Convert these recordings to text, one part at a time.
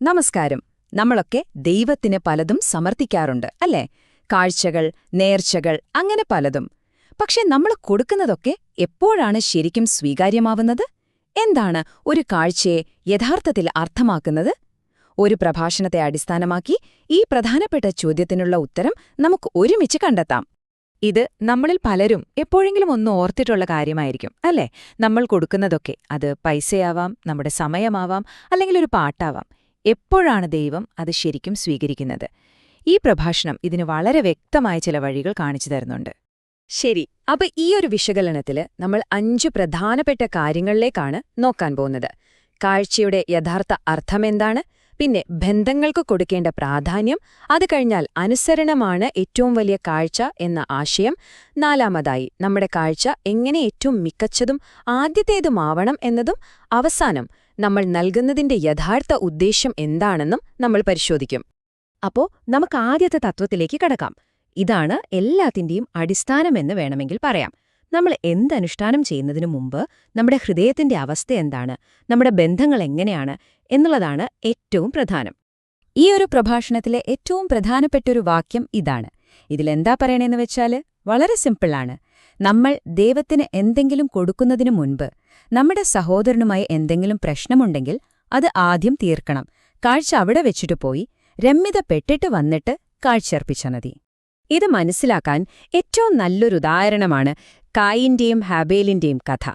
നമസ്കാരം. നമ്മളൊക്കെ ദൈവത്തിന് പലതും സമർപ്പിക്കാറുണ്ട് അല്ലേ? കാഴ്ചകൾ, നേർച്ചകൾ, അങ്ങനെ പലതും. പക്ഷെ നമ്മൾ കൊടുക്കുന്നതൊക്കെ എപ്പോഴാണ് ശരിക്കും സ്വീകാര്യമാവുന്നത്? എന്താണ് ഒരു കാഴ്ചയെ യഥാർത്ഥത്തിൽ അർത്ഥമാക്കുന്നത്? ഒരു പ്രഭാഷണത്തെ അടിസ്ഥാനമാക്കി ഈ പ്രധാനപ്പെട്ട ചോദ്യത്തിനുള്ള ഉത്തരം നമുക്ക് ഒരുമിച്ച് കണ്ടെത്താം. ഇത് നമ്മളിൽ പലരും എപ്പോഴെങ്കിലും ഒന്ന് ഓർത്തിട്ടുള്ള കാര്യമായിരിക്കും അല്ലേ? നമ്മൾ കൊടുക്കുന്നതൊക്കെ, അത് പൈസയാവാം, നമ്മുടെ സമയമാവാം, അല്ലെങ്കിൽ ഒരു പാട്ടാവാം, എപ്പോഴാണ് ദൈവം അത് ശരിക്കും സ്വീകരിക്കുന്നത്? ഈ പ്രഭാഷണം ഇതിന് വളരെ വ്യക്തമായ ചില വഴികൾ കാണിച്ചു തരുന്നുണ്ട്. ശരി, അപ്പൊ ഈ ഒരു വിശകലനത്തില് നമ്മൾ 5 പ്രധാനപ്പെട്ട കാര്യങ്ങളിലേക്കാണ് നോക്കാൻ പോകുന്നത്. കാഴ്ചയുടെ യഥാർത്ഥ അർത്ഥമെന്താണ്? പിന്നെ ബന്ധങ്ങൾക്ക് കൊടുക്കേണ്ട പ്രാധാന്യം, അത് കഴിഞ്ഞാൽ അനുസരണമാണ് ഏറ്റവും വലിയ കാഴ്ച എന്ന ആശയം, നാലാമതായി നമ്മുടെ കാഴ്ച എങ്ങനെ ഏറ്റവും മികച്ചതും ആദ്യത്തേതുമാവണം എന്നതും, അവസാനം നമ്മൾ നൽകുന്നതിന്റെ യഥാർത്ഥ ഉദ്ദേശ്യം എന്താണെന്നും നമ്മൾ പരിശോധിക്കും. അപ്പോ നമുക്ക് ആദ്യത്തെ തത്വത്തിലേക്ക് കടക്കാം. ഇതാണ് എല്ലാത്തിന്റെയും അടിസ്ഥാനമെന്ന് വേണമെങ്കിൽ പറയാം. നമ്മൾ എന്തനുഷ്ഠാനം ചെയ്യുന്നതിനു മുമ്പ് നമ്മുടെ ഹൃദയത്തിന്റെ അവസ്ഥ എന്താണ്, നമ്മുടെ ബന്ധങ്ങൾ എങ്ങനെയാണ് എന്നുള്ളതാണ് ഏറ്റവും പ്രധാനം. ഈ ഒരു പ്രഭാഷണത്തിലെ ഏറ്റവും പ്രധാനപ്പെട്ടൊരു വാക്യം ഇതാണ്. ഇതിലെന്താ പറയണേന്ന് വെച്ചാല് വളരെ സിമ്പിളാണ്. നമ്മൾ ദൈവത്തിന് എന്തെങ്കിലും കൊടുക്കുന്നതിനു മുൻപ് നമ്മുടെ സഹോദരനുമായി എന്തെങ്കിലും പ്രശ്നമുണ്ടെങ്കിൽ അത് ആദ്യം തീർക്കണം. കാഴ്ച അവിടെ വെച്ചിട്ട് പോയി രമ്യതപ്പെട്ടിട്ട് വന്നിട്ട് കാഴ്ചയർപ്പിച്ച മതി. ഇത് മനസ്സിലാക്കാൻ ഏറ്റവും നല്ലൊരു ഉദാഹരണമാണ് കായിന്റെയും ഹാബേലിന്റെയും കഥ.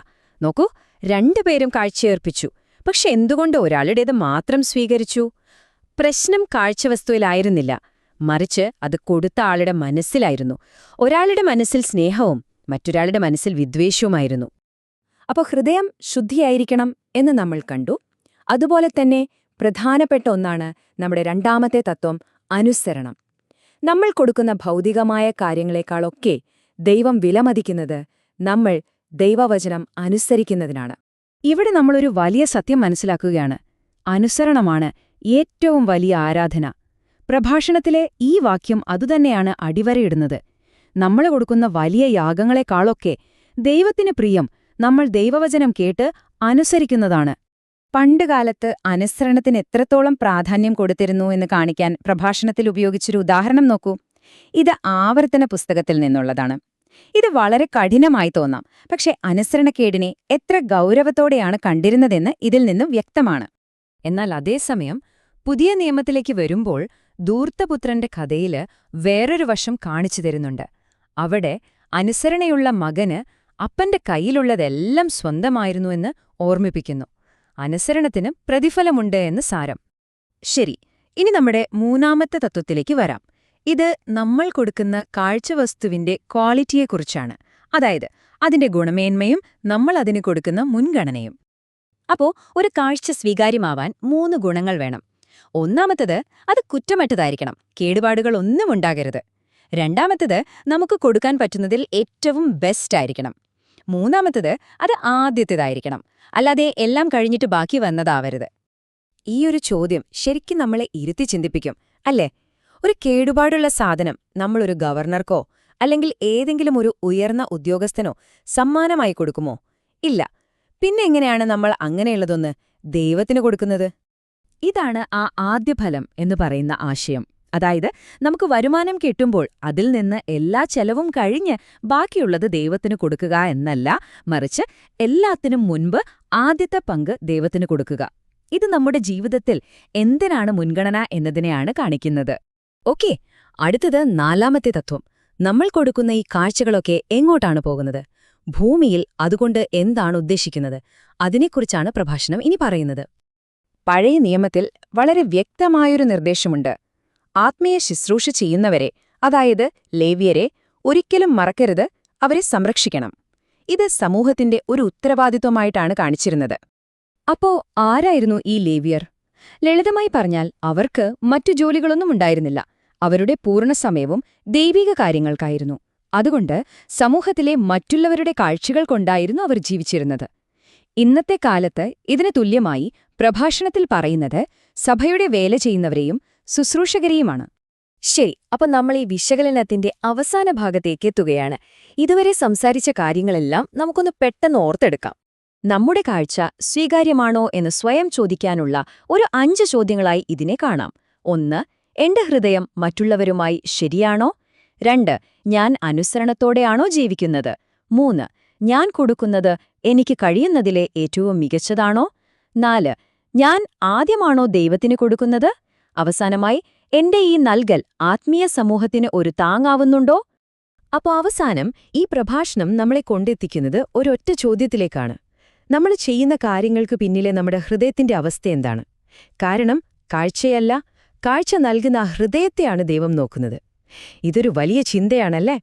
നോക്കൂ, രണ്ടുപേരും കാഴ്ചയർപ്പിച്ചു. പക്ഷെ എന്തുകൊണ്ട് ഒരാളുടേത് മാത്രം സ്വീകരിച്ചു? പ്രശ്നം കാഴ്ചവസ്തുവിലായിരുന്നില്ല, മറിച്ച് അത് കൊടുത്ത ആളുടെ മനസ്സിലായിരുന്നു. ഒരാളുടെ മനസ്സിൽ സ്നേഹവും മറ്റൊരാളുടെ മനസ്സിൽ വിദ്വേഷവുമായിരുന്നു. അപ്പോൾ ഹൃദയം ശുദ്ധിയായിരിക്കണം എന്ന് നമ്മൾ കണ്ടു. അതുപോലെ തന്നെ പ്രധാനപ്പെട്ട ഒന്നാണ് നമ്മുടെ രണ്ടാമത്തെ തത്വം, അനുസരണം. നമ്മൾ കൊടുക്കുന്ന ഭൗതികമായ കാര്യങ്ങളെക്കാളൊക്കെ ദൈവം വിലമതിക്കുന്നത് നമ്മൾ ദൈവവചനം അനുസരിക്കുന്നതിനാണ്. ഇവിടെ നമ്മളൊരു വലിയ സത്യം മനസ്സിലാക്കുകയാണ്. അനുസരണമാണ് ഏറ്റവും വലിയ ആരാധന. പ്രഭാഷണത്തിലെ ഈ വാക്യം അതുതന്നെയാണ് അടിവരയിടുന്നത്. നമ്മൾ കൊടുക്കുന്ന വലിയ യാഗങ്ങളെക്കാളൊക്കെ ദൈവത്തിന് പ്രിയം നമ്മൾ ദൈവവചനം കേട്ട് അനുസരിക്കുന്നതാണ്. പണ്ടുകാലത്ത് അനുസരണത്തിന് എത്രത്തോളം പ്രാധാന്യം കൊടുത്തിരുന്നു എന്ന് കാണിക്കാൻ പ്രഭാഷണത്തിൽ ഉപയോഗിച്ചൊരു ഉദാഹരണം നോക്കൂ. ഇത് ആവർത്തന പുസ്തകത്തിൽ നിന്നുള്ളതാണ്. ഇത് വളരെ കഠിനമായി തോന്നാം, പക്ഷെ അനുസരണക്കേടിനെ എത്ര ഗൗരവത്തോടെയാണ് കണ്ടിരുന്നതെന്ന് ഇതിൽ നിന്നും വ്യക്തമാണ്. എന്നാൽ അതേസമയം പുതിയ നിയമത്തിലേക്ക് വരുമ്പോൾ ധൂർത്തപുത്രന്റെ കഥയില് വേറൊരു വശം കാണിച്ചു തരുന്നുണ്ട്. അവിടെ അനുസരണയുള്ള മകന് അപ്പന്റെ കയ്യിലുള്ളതെല്ലാം സ്വന്തമായിരുന്നുവെന്ന് ഓർമ്മിപ്പിക്കുന്നു. അനുസരണത്തിന് പ്രതിഫലമുണ്ട് എന്ന് സാരം. ശരി, ഇനി നമ്മുടെ മൂന്നാമത്തെ തത്വത്തിലേക്ക് വരാം. ഇത് നമ്മൾ കൊടുക്കുന്ന കാഴ്ചവസ്തുവിന്റെ ക്വാളിറ്റിയെക്കുറിച്ചാണ്. അതായത് അതിന്റെ ഗുണമേന്മയും നമ്മൾ അതിന് കൊടുക്കുന്ന മുൻഗണനയും. അപ്പോ ഒരു കാഴ്ച സ്വീകാര്യമാവാൻ 3 ഗുണങ്ങൾ വേണം. ഒന്നാമത്തത്, അത് കുറ്റമറ്റതായിരിക്കണം, കേടുപാടുകളൊന്നും ഉണ്ടാകരുത്. രണ്ടാമത്തത്, നമുക്ക് കൊടുക്കാൻ പറ്റുന്നതിൽ ഏറ്റവും ബെസ്റ്റ് ആയിരിക്കണം. മൂന്നാമത്തത്, അത് ആദ്യത്തേതായിരിക്കണം, അല്ലാതെ എല്ലാം കഴിഞ്ഞിട്ട് ബാക്കി വന്നതാവരുത്. ഈയൊരു ചോദ്യം ശരിക്കും നമ്മളെ ഇരുത്തി ചിന്തിപ്പിക്കും അല്ലേ? ഒരു കേടുപാടുള്ള സാധനം നമ്മളൊരു ഗവർണർക്കോ അല്ലെങ്കിൽ ഏതെങ്കിലും ഒരു ഉയർന്ന ഉദ്യോഗസ്ഥനോ സമ്മാനമായി കൊടുക്കുമോ? ഇല്ല. പിന്നെ എങ്ങനെയാണ് നമ്മൾ അങ്ങനെയുള്ളതൊന്ന് ദൈവത്തിന് കൊടുക്കുന്നത്? ഇതാണ് ആ ആദ്യഫലം എന്ന് പറയുന്ന ആശയം. അതായത് നമുക്ക് വരുമാനം കിട്ടുമ്പോൾ അതിൽ നിന്ന് എല്ലാ ചെലവും കഴിഞ്ഞ് ബാക്കിയുള്ളത് ദൈവത്തിന് കൊടുക്കുക എന്നല്ല, മറിച്ച് എല്ലാത്തിനും മുൻപ് ആദ്യത്തെ പങ്ക് ദൈവത്തിന് കൊടുക്കുക. ഇത് നമ്മുടെ ജീവിതത്തിൽ എന്തിനാണ് മുൻഗണന എന്നതിനെയാണ് കാണിക്കുന്നത്. ഓക്കേ, അടുത്തത് നാലാമത്തെ തത്വം. നമ്മൾ കൊടുക്കുന്ന ഈ കാഴ്ചകളൊക്കെ എങ്ങോട്ടാണ് പോകുന്നത്? ഭൂമിയിൽ അതുകൊണ്ട് എന്താണ് ഉദ്ദേശിക്കുന്നത്? അതിനെക്കുറിച്ചാണ് പ്രഭാഷണം ഇനി പറയുന്നത്. പഴയ നിയമത്തിൽ വളരെ വ്യക്തമായൊരു നിർദ്ദേശമുണ്ട്. ആത്മീയ ശുശ്രൂഷ ചെയ്യുന്നവരെ, അതായത് ലേവ്യരെ, ഒരിക്കലും മറക്കരുത്, അവരെ സംരക്ഷിക്കണം. ഇത് സമൂഹത്തിന്റെ ഒരു ഉത്തരവാദിത്വമായിട്ടാണ് കാണിച്ചിരുന്നത്. അപ്പോ ആരായിരുന്നു ഈ ലേവ്യർ? ലളിതമായി പറഞ്ഞാൽ അവർക്ക് മറ്റു ജോലികളൊന്നും ഉണ്ടായിരുന്നില്ല. അവരുടെ പൂർണ്ണസമയവും ദൈവിക കാര്യങ്ങൾക്കായിരുന്നു. അതുകൊണ്ട് സമൂഹത്തിലെ മറ്റുള്ളവരുടെ കാഴ്ചകൾ കൊണ്ടായിരുന്നു അവർ ജീവിച്ചിരുന്നത്. ഇന്നത്തെ കാലത്ത് ഇതിന് തുല്യമായി പ്രഭാഷണത്തിൽ പറയുന്നത് സഭയുടെ വേല ചെയ്യുന്നവരെയും ശുശ്രൂഷകരെയുമാണ്. ശരി, അപ്പൊ നമ്മൾ ഈ വിശകലനത്തിന്റെ അവസാന ഭാഗത്തേക്ക് എത്തുകയാണ്. ഇതുവരെ സംസാരിച്ച കാര്യങ്ങളെല്ലാം നമുക്കൊന്ന് പെട്ടെന്ന് ഓർത്തെടുക്കാം. നമ്മുടെ കാഴ്ച സ്വീകാര്യമാണോ എന്ന് സ്വയം ചോദിക്കാനുള്ള ഒരു 5 ചോദ്യങ്ങളായി ഇതിനെ കാണാം. 1. എന്റെ ഹൃദയം മറ്റുള്ളവരുമായി ശരിയാണോ? 2. ഞാൻ അനുസരണത്തോടെയാണോ ജീവിക്കുന്നത്? 3. ഞാൻ കൊടുക്കുന്നത് എനിക്ക് കഴിയുന്നതിലെ ഏറ്റവും മികച്ചതാണോ? 4. ഞാൻ ആദ്യമാണോ ദൈവത്തിന് കൊടുക്കുന്നത്? അവസാനമായി, എന്റെ ഈ നൽകൽ ആത്മീയ സമൂഹത്തിന് ഒരു താങ്ങാവുന്നുണ്ടോ? അപ്പോൾ അവസാനം ഈ പ്രഭാഷണം നമ്മളെ കൊണ്ടെത്തിക്കുന്നത് ഒരൊറ്റ ചോദ്യത്തിലേക്കാണ്. നമ്മൾ ചെയ്യുന്ന കാര്യങ്ങൾക്ക് പിന്നിലെ നമ്മുടെ ഹൃദയത്തിന്റെ അവസ്ഥ എന്താണ്? കാരണം കാഴ്ചയല്ല, കാഴ്ച നൽകുന്ന ആ ഹൃദയത്തെയാണ് ദൈവം നോക്കുന്നത്. ഇതൊരു വലിയ ചിന്തയാണല്ലേ?